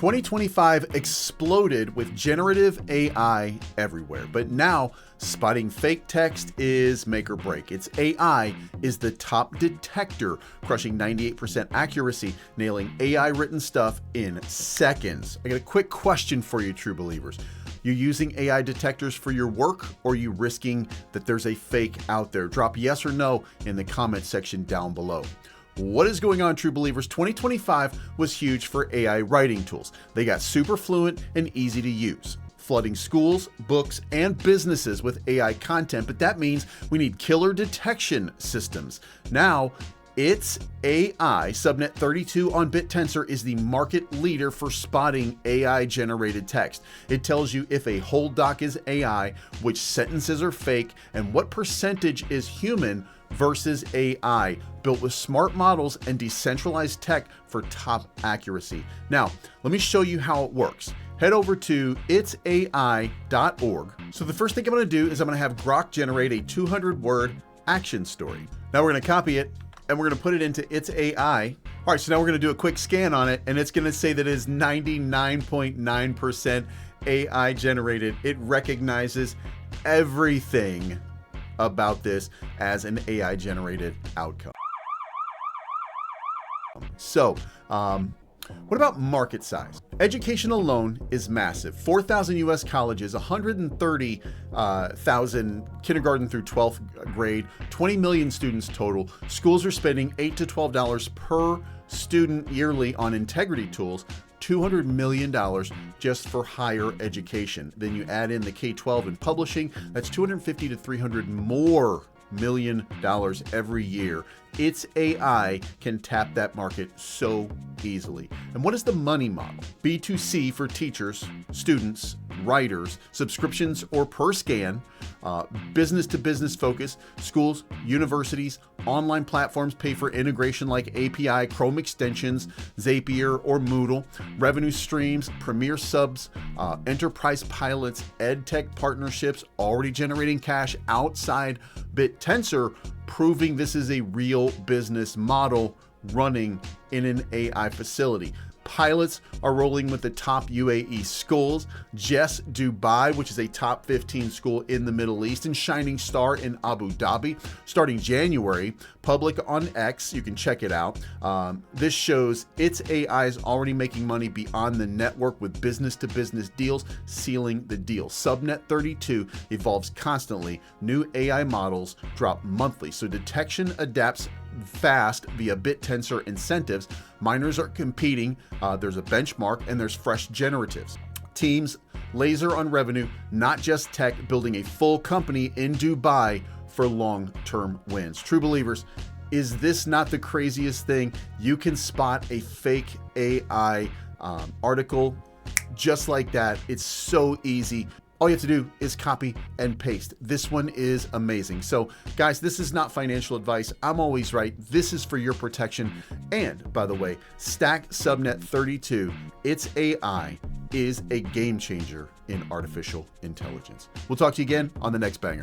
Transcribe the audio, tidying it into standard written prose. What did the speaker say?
2025 exploded with generative AI everywhere, but now spotting fake text is make or break. Its AI is the top detector, crushing 98% accuracy, nailing AI written stuff in seconds. I got a quick question for you, true believers. You using AI detectors for your work, or are you risking that there's a fake out there? Drop yes or no in the comment section down below. What is going on, true believers? 2025 was huge for AI writing tools. They got super fluent and easy to use, flooding schools, books, and businesses with AI content, but that means we need killer detection systems. Now, its AI, Subnet 32 on BitTensor, is the market leader for spotting AI-generated text. It tells you if a whole doc is AI, which sentences are fake, and what percentage is human versus AI, built with smart models and decentralized tech for top accuracy. Now, let me show you how it works. Head over to itsai.org. So the first thing I'm going to do is I'm going to have Grok generate a 200-word action story. Now we're going to copy it and we're going to put it into its AI. All right, so now we're going to do a quick scan on it, and it's going to say that it is 99.9% AI generated. It recognizes everything about this as an AI generated outcome. So, what about market size? Education alone is massive. 4,000 US colleges, 130,000 kindergarten through 12th grade, 20 million students total. Schools are spending $8 to $12 per student yearly on integrity tools, $200 million just for higher education. Then you add in the K-12 and publishing, that's $250 to $300 more million every year. Its AI can tap that market so easily. And what is the money model? B2C for teachers, students, writers, subscriptions or per scan, business to business focus, schools, universities, online platforms pay for integration like API, Chrome extensions, Zapier or Moodle, revenue streams, premier subs, enterprise pilots, ed tech partnerships, already generating cash outside BitTensor, proving this is a real business model running in an AI facility. Pilots are rolling with the top UAE schools, Jess Dubai, which is a top 15 school in the Middle East, and Shining Star in Abu Dhabi. Starting January, public on X, you can check it out. This shows its AI is already making money beyond the network with business-to-business deals, sealing the deal. Subnet 32 evolves constantly. New AI models drop monthly, so detection adapts fast via BitTensor incentives. Miners are competing, there's a benchmark, and there's fresh generatives. Teams laser on revenue, not just tech, building a full company in Dubai for long-term wins. True believers, is this not the craziest thing? You can spot a fake AI article just like that. It's so easy. All you have to do is copy and paste. This one is amazing. So guys, this is not financial advice. I'm always right. This is for your protection. And by the way, Stack Subnet 32, its AI is a game changer in artificial intelligence. We'll talk to you again on the next banger.